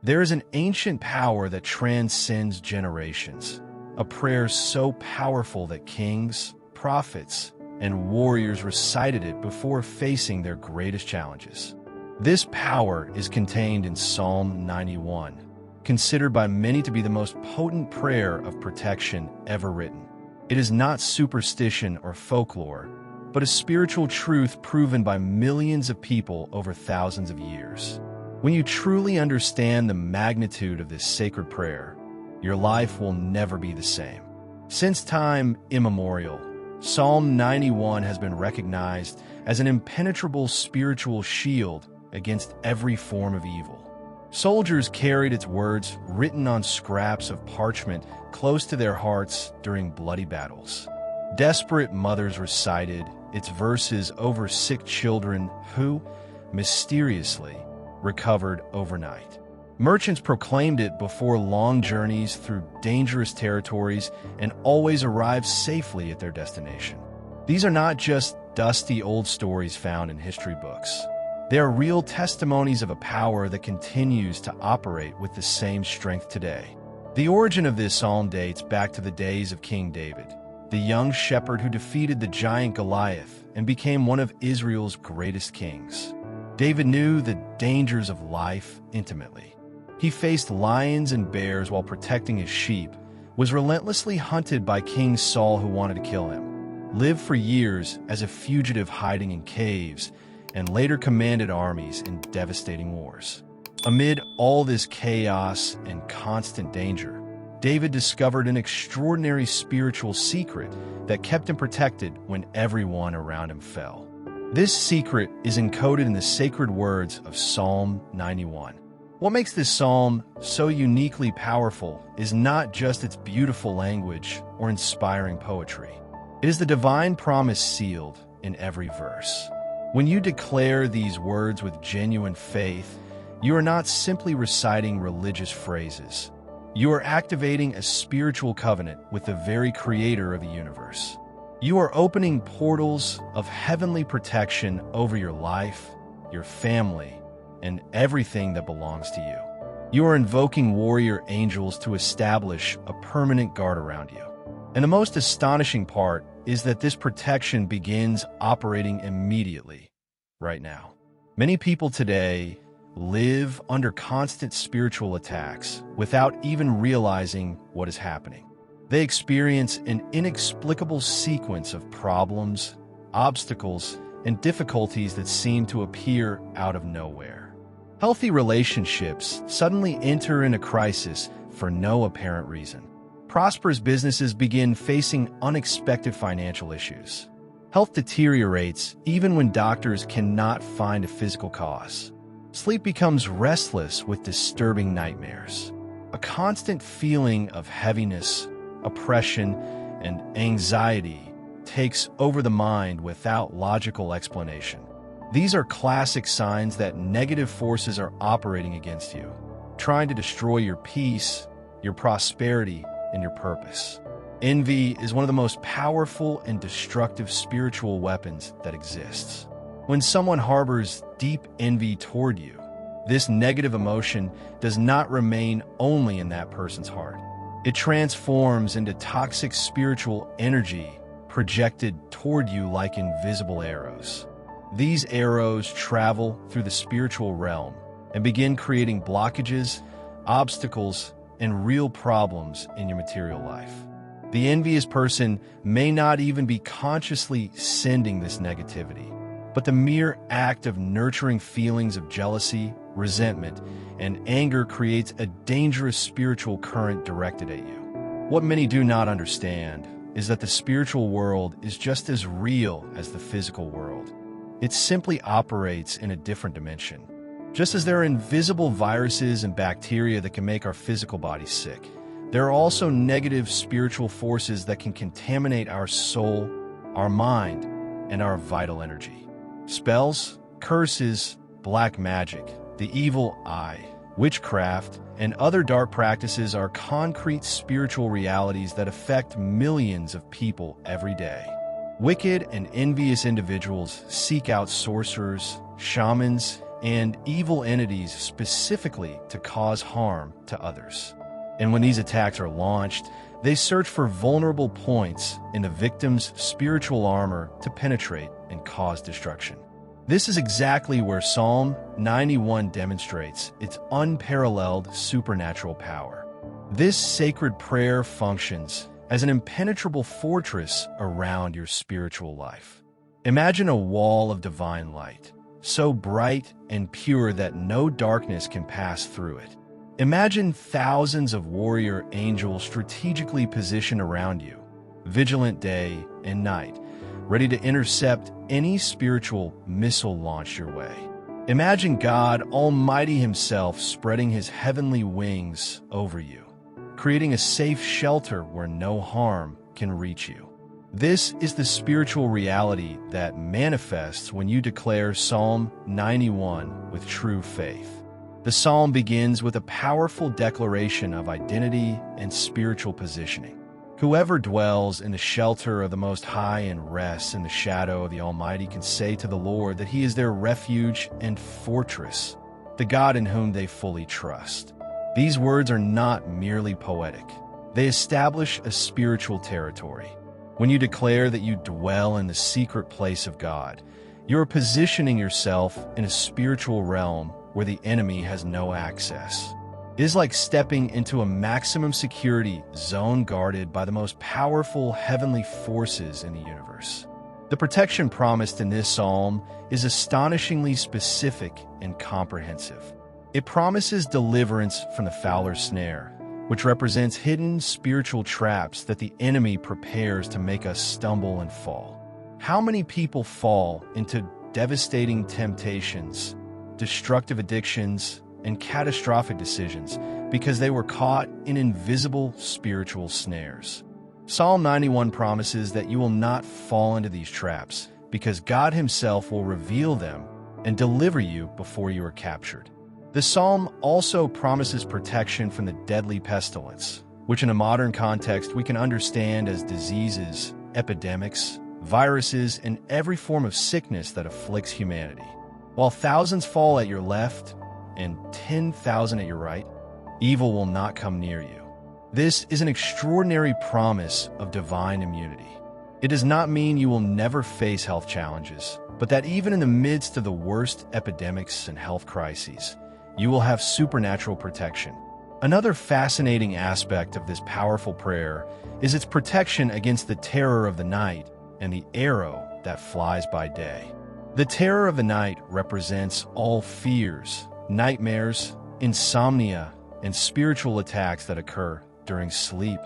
There is an ancient power that transcends generations, a prayer so powerful that kings, prophets, and warriors recited it before facing their greatest challenges. This power is contained in Psalm 91, considered by many to be the most potent prayer of protection ever written. It is not superstition or folklore, but a spiritual truth proven by millions of people over thousands of years. When you truly understand the magnitude of this sacred prayer, your life will never be the same. Since time immemorial, Psalm 91 has been recognized as an impenetrable spiritual shield against every form of evil. Soldiers carried its words written on scraps of parchment close to their hearts during bloody battles. Desperate mothers recited its verses over sick children who, mysteriously, recovered overnight. Merchants proclaimed it before long journeys through dangerous territories and always arrived safely at their destination. These are not just dusty old stories found in history books. They are real testimonies of a power that continues to operate with the same strength today. The origin of this psalm dates back to the days of King David, the young shepherd who defeated the giant Goliath and became one of Israel's greatest kings. David knew the dangers of life intimately. He faced lions and bears while protecting his sheep, was relentlessly hunted by King Saul who wanted to kill him, lived for years as a fugitive hiding in caves, and later commanded armies in devastating wars. Amid all this chaos and constant danger, David discovered an extraordinary spiritual secret that kept him protected when everyone around him fell. This secret is encoded in the sacred words of Psalm 91. What makes this psalm so uniquely powerful is not just its beautiful language or inspiring poetry. It is the divine promise sealed in every verse. When you declare these words with genuine faith, you are not simply reciting religious phrases. You are activating a spiritual covenant with the very creator of the universe. You are opening portals of heavenly protection over your life, your family, and everything that belongs to you. You are invoking warrior angels to establish a permanent guard around you. And the most astonishing part is that this protection begins operating immediately, right now. Many people today live under constant spiritual attacks without even realizing what is happening. They experience an inexplicable sequence of problems, obstacles, and difficulties that seem to appear out of nowhere. Healthy relationships suddenly enter in a crisis for no apparent reason. Prosperous businesses begin facing unexpected financial issues. Health deteriorates even when doctors cannot find a physical cause. Sleep becomes restless with disturbing nightmares. A constant feeling of heaviness, oppression, and anxiety takes over the mind without logical explanation. These are classic signs that negative forces are operating against you, trying to destroy your peace, your prosperity, and your purpose. Envy is one of the most powerful and destructive spiritual weapons that exists. When someone harbors deep envy toward you, this negative emotion does not remain only in that person's heart. It transforms into toxic spiritual energy projected toward you like invisible arrows. These arrows travel through the spiritual realm and begin creating blockages, obstacles, and real problems in your material life. The envious person may not even be consciously sending this negativity, but the mere act of nurturing feelings of jealousy, resentment, and anger creates a dangerous spiritual current directed at you. What many do not understand is that the spiritual world is just as real as the physical world. It simply operates in a different dimension. Just as there are invisible viruses and bacteria that can make our physical bodies sick, there are also negative spiritual forces that can contaminate our soul, our mind, and our vital energy. Spells, curses, black magic, the evil eye, witchcraft, and other dark practices are concrete spiritual realities that affect millions of people every day. Wicked and envious individuals seek out sorcerers, shamans, and evil entities specifically to cause harm to others. And when these attacks are launched, they search for vulnerable points in the victim's spiritual armor to penetrate and cause destruction. This is exactly where Psalm 91 demonstrates its unparalleled supernatural power. This sacred prayer functions as an impenetrable fortress around your spiritual life. Imagine a wall of divine light, so bright and pure that no darkness can pass through it. Imagine thousands of warrior angels strategically positioned around you, vigilant day and night, ready to intercept any spiritual missile launched your way. Imagine God Almighty Himself spreading His heavenly wings over you, creating a safe shelter where no harm can reach you. This is the spiritual reality that manifests when you declare Psalm 91 with true faith. The psalm begins with a powerful declaration of identity and spiritual positioning. Whoever dwells in the shelter of the Most High and rests in the shadow of the Almighty can say to the Lord that He is their refuge and fortress, the God in whom they fully trust. These words are not merely poetic. They establish a spiritual territory. When you declare that you dwell in the secret place of God, you are positioning yourself in a spiritual realm where the enemy has no access. It is like stepping into a maximum security zone guarded by the most powerful heavenly forces in the universe. The protection promised in this psalm is astonishingly specific and comprehensive. It promises deliverance from the fowler's snare, which represents hidden spiritual traps that the enemy prepares to make us stumble and fall. How many people fall into devastating temptations, destructive addictions, and catastrophic decisions because they were caught in invisible spiritual snares? Psalm 91 promises that you will not fall into these traps because God Himself will reveal them and deliver you before you are captured. The psalm also promises protection from the deadly pestilence, which in a modern context we can understand as diseases, epidemics, viruses, and every form of sickness that afflicts humanity. While thousands fall at your left and 10,000 at your right, evil will not come near you. This is an extraordinary promise of divine immunity. It does not mean you will never face health challenges, but that even in the midst of the worst epidemics and health crises, you will have supernatural protection. Another fascinating aspect of this powerful prayer is its protection against the terror of the night and the arrow that flies by day. The terror of the night represents all fears, nightmares, insomnia, and spiritual attacks that occur during sleep,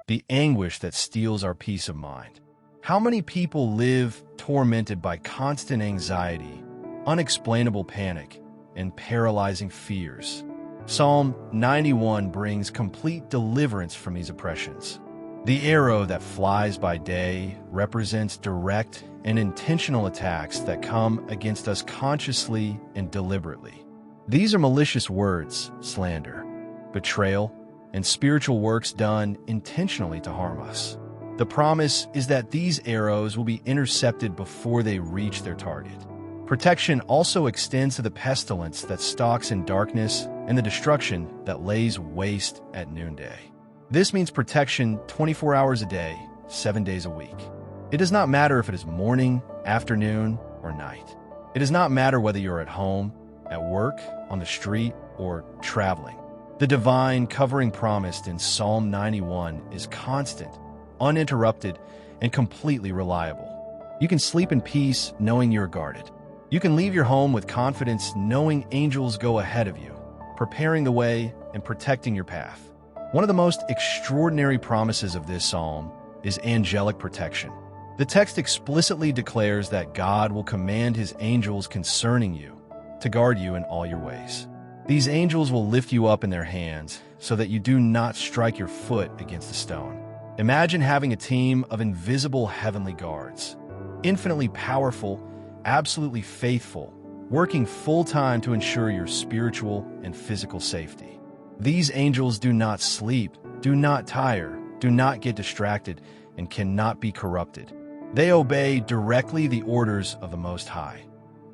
the anguish that steals our peace of mind. How many people live tormented by constant anxiety, unexplainable panic, and paralyzing fears? Psalm 91 brings complete deliverance from these oppressions. The arrow that flies by day represents direct and intentional attacks that come against us consciously and deliberately. These are malicious words, slander, betrayal, and spiritual works done intentionally to harm us. The promise is that these arrows will be intercepted before they reach their target. Protection also extends to the pestilence that stalks in darkness and the destruction that lays waste at noonday. This means protection 24 hours a day, 7 days a week. It does not matter if it is morning, afternoon, or night. It does not matter whether you're at home, at work, on the street, or traveling. The divine covering promised in Psalm 91 is constant, uninterrupted, and completely reliable. You can sleep in peace knowing you're guarded. You can leave your home with confidence knowing angels go ahead of you, preparing the way and protecting your path. One of the most extraordinary promises of this psalm is angelic protection. The text explicitly declares that God will command His angels concerning you to guard you in all your ways. These angels will lift you up in their hands so that you do not strike your foot against a stone. Imagine having a team of invisible heavenly guards, infinitely powerful, absolutely faithful, working full-time to ensure your spiritual and physical safety. These angels do not sleep, do not tire, do not get distracted, and cannot be corrupted. They obey directly the orders of the Most High.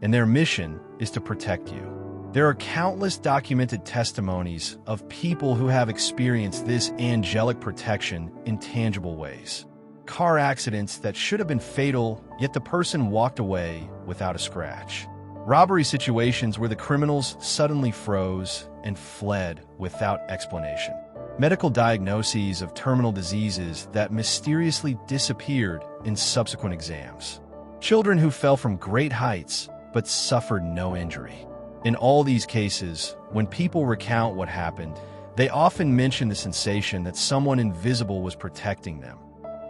and their mission is to protect you. There are countless documented testimonies of people who have experienced this angelic protection in tangible ways. Car accidents that should have been fatal, yet the person walked away without a scratch. Robbery situations where the criminals suddenly froze and fled without explanation. Medical diagnoses of terminal diseases that mysteriously disappeared in subsequent exams. Children who fell from great heights but suffered no injury. In all these cases, when people recount what happened, they often mention the sensation that someone invisible was protecting them,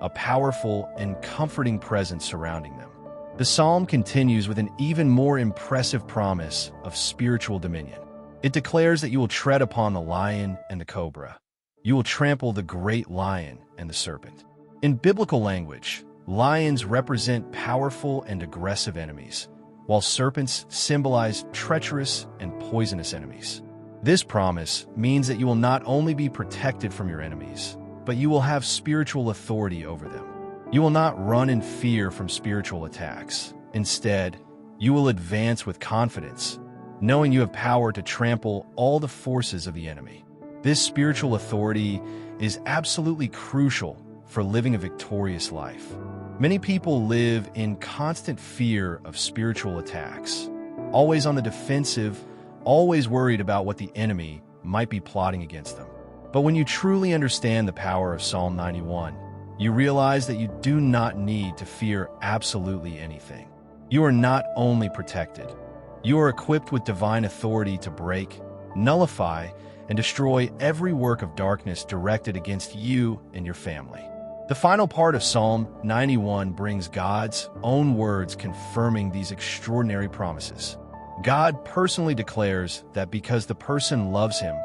a powerful and comforting presence surrounding them. The psalm continues with an even more impressive promise of spiritual dominion. It declares that you will tread upon the lion and the cobra. You will trample the great lion and the serpent. In biblical language, lions represent powerful and aggressive enemies, while serpents symbolize treacherous and poisonous enemies. This promise means that you will not only be protected from your enemies, but you will have spiritual authority over them. You will not run in fear from spiritual attacks. Instead, you will advance with confidence, knowing you have power to trample all the forces of the enemy. This spiritual authority is absolutely crucial for living a victorious life. Many people live in constant fear of spiritual attacks, always on the defensive, always worried about what the enemy might be plotting against them. But when you truly understand the power of Psalm 91, you realize that you do not need to fear absolutely anything. You are not only protected, you are equipped with divine authority to break, nullify, and destroy every work of darkness directed against you and your family. The final part of Psalm 91 brings God's own words confirming these extraordinary promises. God personally declares that because the person loves him,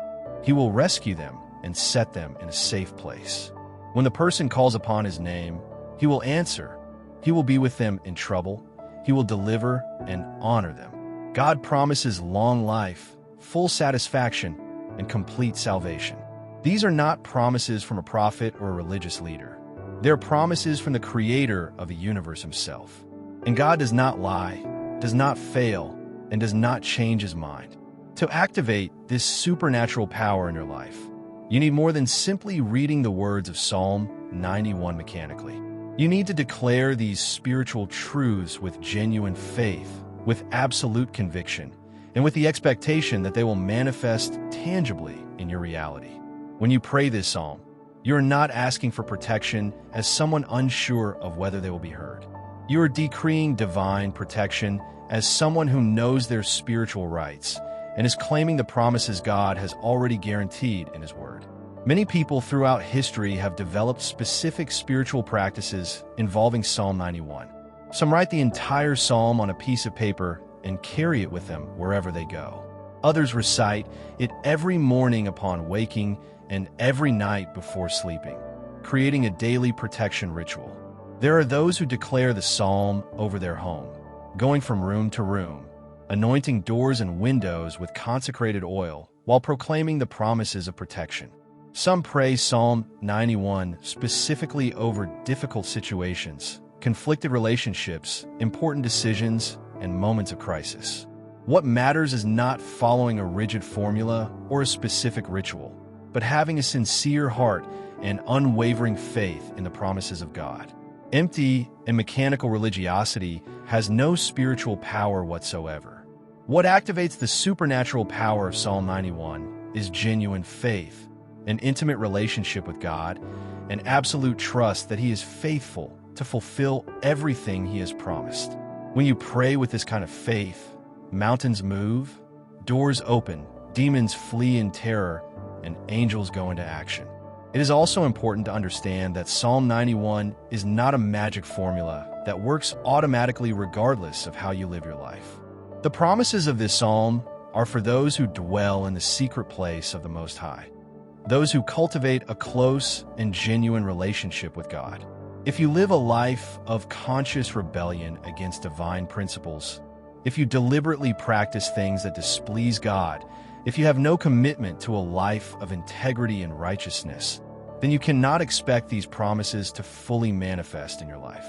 he will rescue them and set them in a safe place. When the person calls upon his name, he will answer. He will be with them in trouble. He will deliver and honor them. God promises long life, full satisfaction, and complete salvation. These are not promises from a prophet or a religious leader. They're promises from the Creator of the universe himself. And God does not lie, does not fail, and does not change his mind. To activate this supernatural power in your life, you need more than simply reading the words of Psalm 91 mechanically. You need to declare these spiritual truths with genuine faith, with absolute conviction, and with the expectation that they will manifest tangibly in your reality. When you pray this psalm, you are not asking for protection as someone unsure of whether they will be heard. You are decreeing divine protection as someone who knows their spiritual rights and is claiming the promises God has already guaranteed in his word. Many people throughout history have developed specific spiritual practices involving Psalm 91. Some write the entire psalm on a piece of paper and carry it with them wherever they go. Others recite it every morning upon waking and every night before sleeping, creating a daily protection ritual. There are those who declare the psalm over their home, going from room to room, anointing doors and windows with consecrated oil while proclaiming the promises of protection. Some pray Psalm 91 specifically over difficult situations, conflicted relationships, important decisions, and moments of crisis. What matters is not following a rigid formula or a specific ritual, but having a sincere heart and unwavering faith in the promises of God. Empty and mechanical religiosity has no spiritual power whatsoever. What activates the supernatural power of Psalm 91 is genuine faith, an intimate relationship with God, and absolute trust that He is faithful to fulfill everything He has promised. When you pray with this kind of faith, mountains move, doors open, demons flee in terror, and angels go into action. It is also important to understand that Psalm 91 is not a magic formula that works automatically regardless of how you live your life. The promises of this psalm are for those who dwell in the secret place of the Most High, those who cultivate a close and genuine relationship with God. If you live a life of conscious rebellion against divine principles, if you deliberately practice things that displease God, if you have no commitment to a life of integrity and righteousness, then you cannot expect these promises to fully manifest in your life.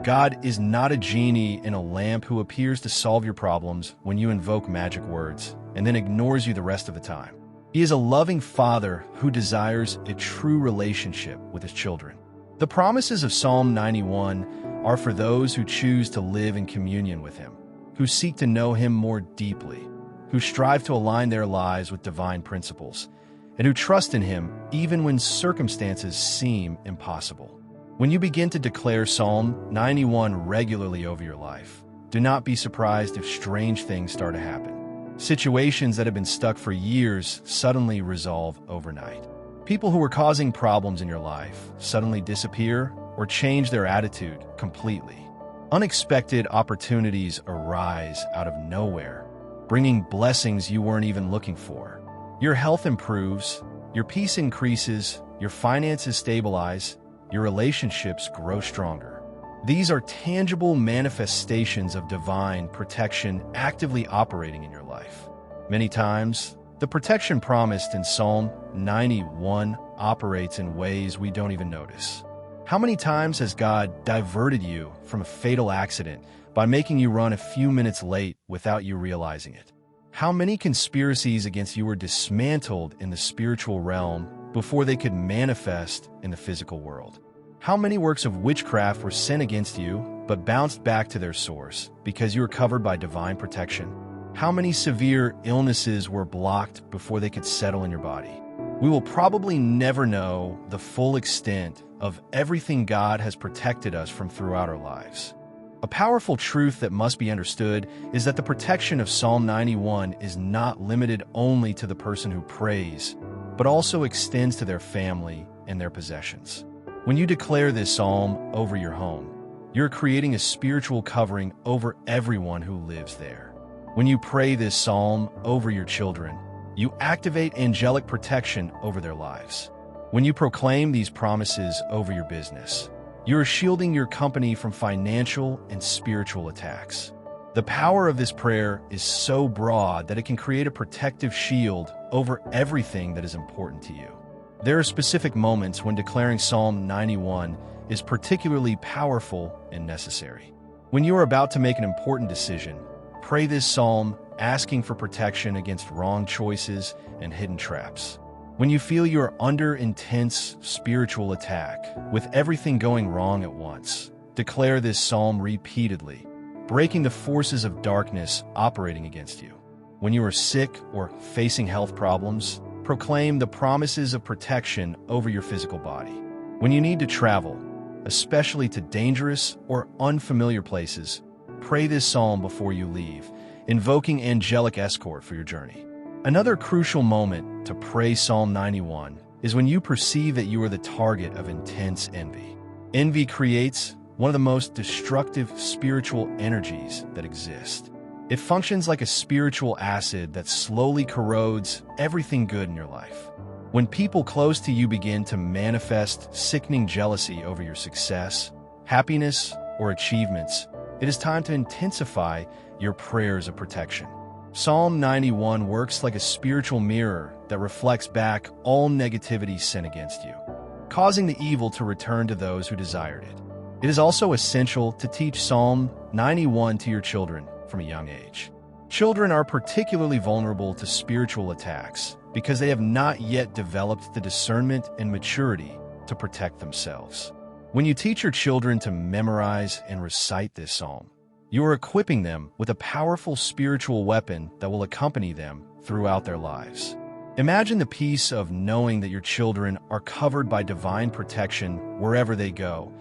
God is not a genie in a lamp who appears to solve your problems when you invoke magic words and then ignores you the rest of the time. He is a loving Father who desires a true relationship with his children. The promises of Psalm 91 are for those who choose to live in communion with him, who seek to know him more deeply, who strive to align their lives with divine principles, and who trust in him even when circumstances seem impossible. When you begin to declare Psalm 91 regularly over your life, do not be surprised if strange things start to happen. Situations that have been stuck for years suddenly resolve overnight. People who were causing problems in your life suddenly disappear or change their attitude completely. Unexpected opportunities arise out of nowhere, bringing blessings you weren't even looking for. Your health improves, your peace increases, your finances stabilize, your relationships grow stronger. These are tangible manifestations of divine protection actively operating in your life. Many times, the protection promised in Psalm 91 operates in ways we don't even notice. How many times has God diverted you from a fatal accident by making you run a few minutes late without you realizing it? How many conspiracies against you were dismantled in the spiritual realm before they could manifest in the physical world? How many works of witchcraft were sent against you but bounced back to their source because you were covered by divine protection? How many severe illnesses were blocked before they could settle in your body? We will probably never know the full extent of everything God has protected us from throughout our lives. A powerful truth that must be understood is that the protection of Psalm 91 is not limited only to the person who prays, but also extends to their family and their possessions. When you declare this psalm over your home, you're creating a spiritual covering over everyone who lives there. When you pray this psalm over your children, you activate angelic protection over their lives. When you proclaim these promises over your business, you are shielding your company from financial and spiritual attacks. The power of this prayer is so broad that it can create a protective shield over everything that is important to you. There are specific moments when declaring Psalm 91 is particularly powerful and necessary. When you are about to make an important decision, pray this psalm asking for protection against wrong choices and hidden traps. When you feel you are under intense spiritual attack, with everything going wrong at once, declare this psalm repeatedly, breaking the forces of darkness operating against you. When you are sick or facing health problems, proclaim the promises of protection over your physical body. When you need to travel, especially to dangerous or unfamiliar places, pray this psalm before you leave, invoking angelic escort for your journey. Another crucial moment to pray Psalm 91 is when you perceive that you are the target of intense envy. Envy creates one of the most destructive spiritual energies that exist. It functions like a spiritual acid that slowly corrodes everything good in your life. When people close to you begin to manifest sickening jealousy over your success, happiness, or achievements, it is time to intensify your prayers of protection. Psalm 91 works like a spiritual mirror that reflects back all negativity sent against you, causing the evil to return to those who desired it. It is also essential to teach Psalm 91 to your children from a young age. Children are particularly vulnerable to spiritual attacks because they have not yet developed the discernment and maturity to protect themselves. When you teach your children to memorize and recite this psalm, you are equipping them with a powerful spiritual weapon that will accompany them throughout their lives. Imagine the peace of knowing that your children are covered by divine protection wherever they go,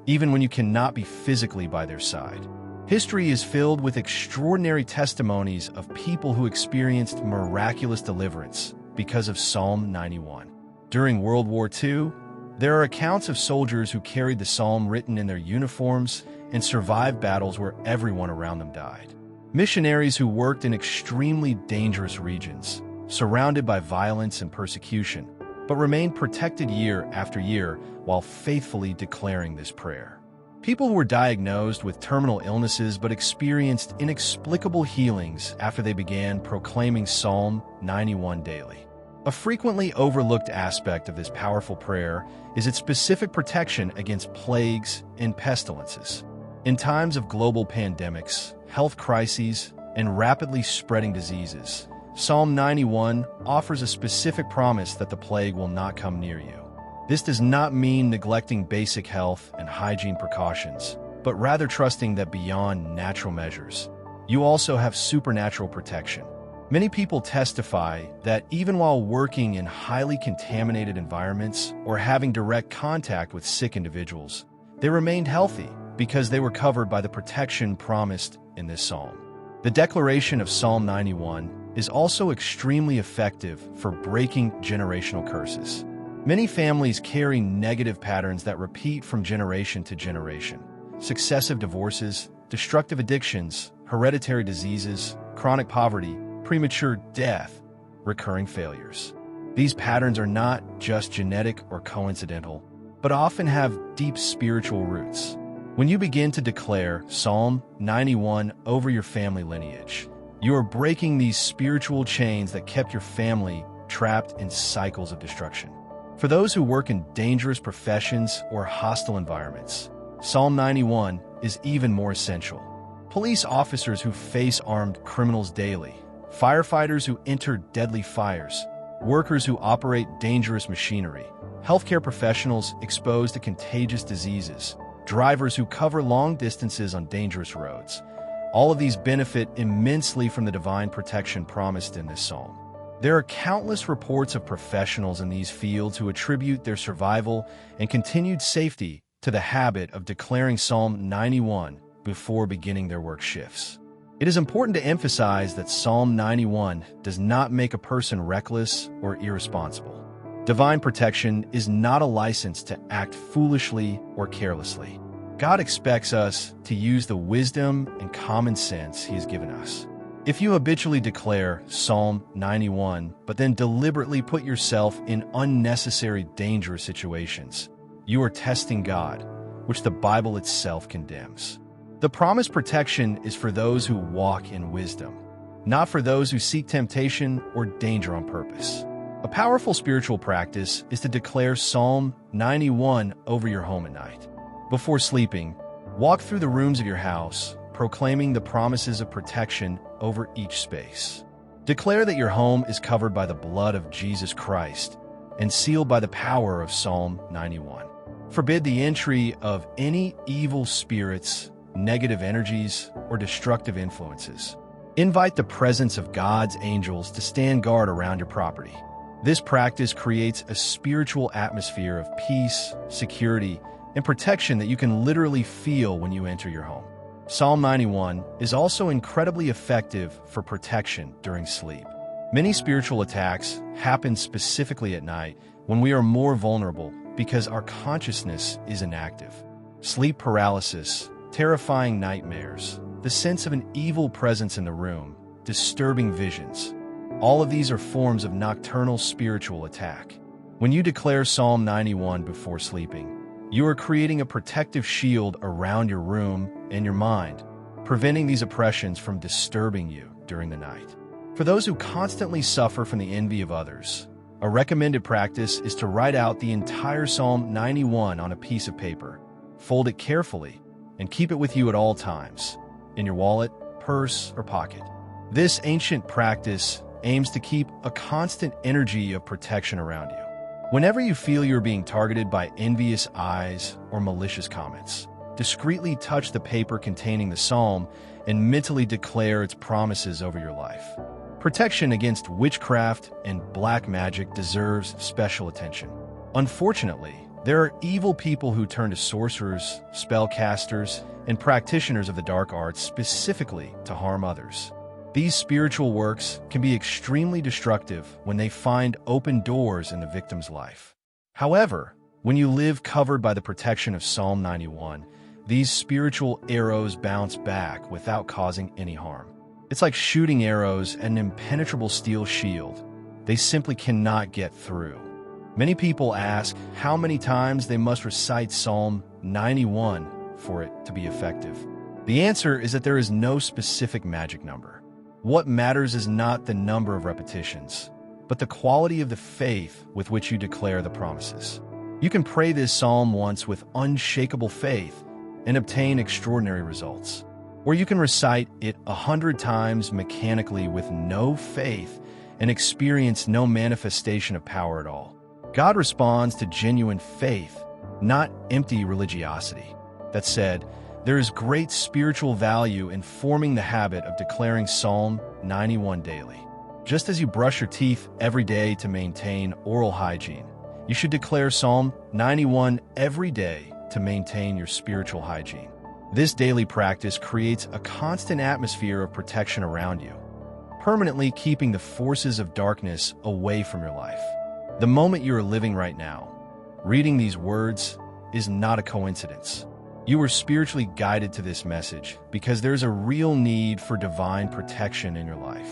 even when you cannot be physically by their side. History is filled with extraordinary testimonies of people who experienced miraculous deliverance because of Psalm 91. During World War II, there are accounts of soldiers who carried the psalm written in their uniforms and survived battles where everyone around them died. Missionaries who worked in extremely dangerous regions, surrounded by violence and persecution, but remained protected year after year while faithfully declaring this prayer. People who were diagnosed with terminal illnesses but experienced inexplicable healings after they began proclaiming Psalm 91 daily. A frequently overlooked aspect of this powerful prayer is its specific protection against plagues and pestilences. In times of global pandemics, health crises, and rapidly spreading diseases, Psalm 91 offers a specific promise that the plague will not come near you. This does not mean neglecting basic health and hygiene precautions, but rather trusting that beyond natural measures, you also have supernatural protection. Many people testify that even while working in highly contaminated environments or having direct contact with sick individuals, they remained healthy because they were covered by the protection promised in this psalm. The declaration of Psalm 91 is also extremely effective for breaking generational curses. Many families carry negative patterns that repeat from generation to generation. Successive divorces, destructive addictions, hereditary diseases, chronic poverty, premature death, recurring failures. These patterns are not just genetic or coincidental, but often have deep spiritual roots. When you begin to declare Psalm 91 over your family lineage, you are breaking these spiritual chains that kept your family trapped in cycles of destruction. For those who work in dangerous professions or hostile environments, Psalm 91 is even more essential. Police officers who face armed criminals daily, firefighters who enter deadly fires, workers who operate dangerous machinery, healthcare professionals exposed to contagious diseases, drivers who cover long distances on dangerous roads. All of these benefit immensely from the divine protection promised in this psalm. There are countless reports of professionals in these fields who attribute their survival and continued safety to the habit of declaring Psalm 91 before beginning their work shifts. It is important to emphasize that Psalm 91 does not make a person reckless or irresponsible. Divine protection is not a license to act foolishly or carelessly. God expects us to use the wisdom and common sense He has given us. If you habitually declare Psalm 91, but then deliberately put yourself in unnecessary dangerous situations, you are testing God, which the Bible itself condemns. The promised protection is for those who walk in wisdom, not for those who seek temptation or danger on purpose. A powerful spiritual practice is to declare Psalm 91 over your home at night. Before sleeping, walk through the rooms of your house, proclaiming the promises of protection over each space. Declare that your home is covered by the blood of Jesus Christ and sealed by the power of Psalm 91. Forbid the entry of any evil spirits, negative energies, or destructive influences. Invite the presence of God's angels to stand guard around your property. This practice creates a spiritual atmosphere of peace, security, and protection that you can literally feel when you enter your home. Psalm 91 is also incredibly effective for protection during sleep. Many spiritual attacks happen specifically at night when we are more vulnerable because our consciousness is inactive. Sleep paralysis, terrifying nightmares, the sense of an evil presence in the room, disturbing visions. All of these are forms of nocturnal spiritual attack. When you declare Psalm 91 before sleeping, you are creating a protective shield around your room and your mind, preventing these oppressions from disturbing you during the night. For those who constantly suffer from the envy of others, a recommended practice is to write out the entire Psalm 91 on a piece of paper, fold it carefully, and keep it with you at all times, in your wallet, purse, or pocket. This ancient practice aims to keep a constant energy of protection around you. Whenever you feel you're being targeted by envious eyes or malicious comments, discreetly touch the paper containing the psalm and mentally declare its promises over your life. Protection against witchcraft and black magic deserves special attention. Unfortunately, there are evil people who turn to sorcerers, spellcasters, and practitioners of the dark arts specifically to harm others. These spiritual works can be extremely destructive when they find open doors in the victim's life. However, when you live covered by the protection of Psalm 91, these spiritual arrows bounce back without causing any harm. It's like shooting arrows at an impenetrable steel shield. They simply cannot get through. Many people ask how many times they must recite Psalm 91 for it to be effective. The answer is that there is no specific magic number. What matters is not the number of repetitions, but the quality of the faith with which you declare the promises. You can pray this psalm once with unshakable faith and obtain extraordinary results. Or you can recite it 100 times mechanically with no faith and experience no manifestation of power at all. God responds to genuine faith, not empty religiosity. That said, there is great spiritual value in forming the habit of declaring Psalm 91 daily. Just as you brush your teeth every day to maintain oral hygiene, you should declare Psalm 91 every day to maintain your spiritual hygiene. This daily practice creates a constant atmosphere of protection around you, permanently keeping the forces of darkness away from your life. The moment you are living right now, reading these words, is not a coincidence. You were spiritually guided to this message because there's a real need for divine protection in your life.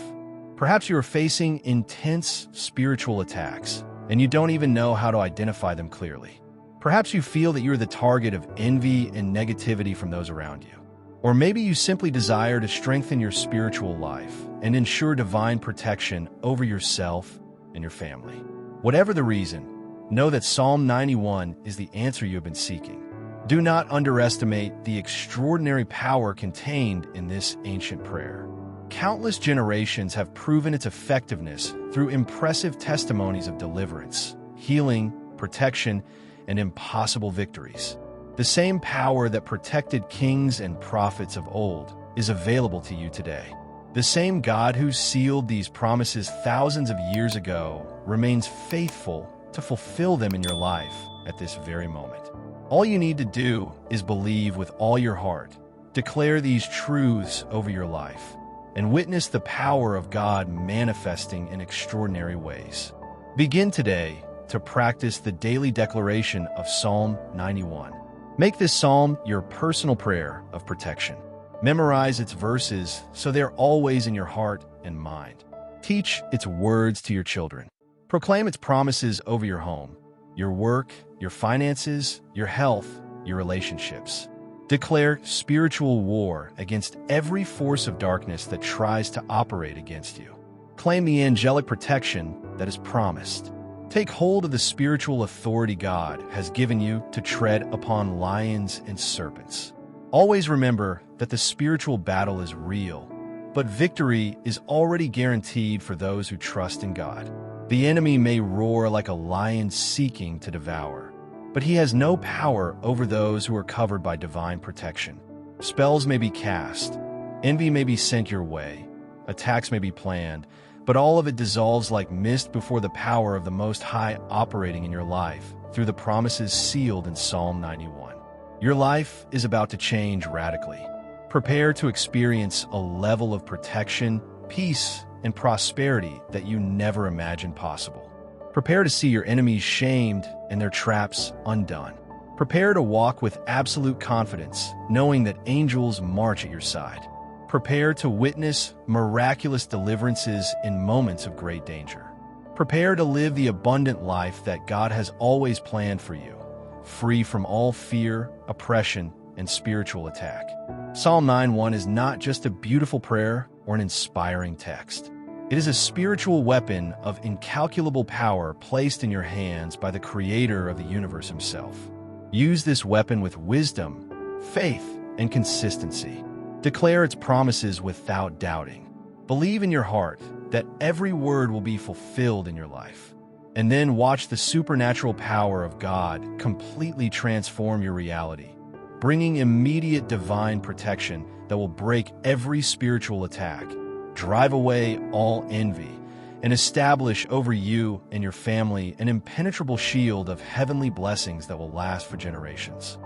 Perhaps you are facing intense spiritual attacks, and you don't even know how to identify them clearly. Perhaps you feel that you're the target of envy and negativity from those around you. Or maybe you simply desire to strengthen your spiritual life and ensure divine protection over yourself and your family. Whatever the reason, know that Psalm 91 is the answer you have been seeking. Do not underestimate the extraordinary power contained in this ancient prayer. Countless generations have proven its effectiveness through impressive testimonies of deliverance, healing, protection, and impossible victories. The same power that protected kings and prophets of old is available to you today. The same God who sealed these promises thousands of years ago remains faithful to fulfill them in your life at this very moment. All you need to do is believe with all your heart, declare these truths over your life, and witness the power of God manifesting in extraordinary ways. Begin today to practice the daily declaration of Psalm 91. Make this psalm your personal prayer of protection. Memorize its verses so they're always in your heart and mind. Teach its words to your children. Proclaim its promises over your home, your work, your finances, your health, your relationships. Declare spiritual war against every force of darkness that tries to operate against you. Claim the angelic protection that is promised. Take hold of the spiritual authority God has given you to tread upon lions and serpents. Always remember that the spiritual battle is real, but victory is already guaranteed for those who trust in God. The enemy may roar like a lion seeking to devour, but he has no power over those who are covered by divine protection. Spells may be cast, envy may be sent your way, attacks may be planned, but all of it dissolves like mist before the power of the Most High operating in your life through the promises sealed in Psalm 91. Your life is about to change radically. Prepare to experience a level of protection, peace, and prosperity that you never imagined possible. Prepare to see your enemies shamed and their traps undone. Prepare to walk with absolute confidence, knowing that angels march at your side. Prepare to witness miraculous deliverances in moments of great danger. Prepare to live the abundant life that God has always planned for you, free from all fear, oppression, and spiritual attack. Psalm 91 is not just a beautiful prayer or an inspiring text. It is a spiritual weapon of incalculable power placed in your hands by the Creator of the universe himself. Use this weapon with wisdom, faith, and consistency. Declare its promises without doubting. Believe in your heart that every word will be fulfilled in your life. And then watch the supernatural power of God completely transform your reality, bringing immediate divine protection that will break every spiritual attack, drive away all envy, and establish over you and your family an impenetrable shield of heavenly blessings that will last for generations.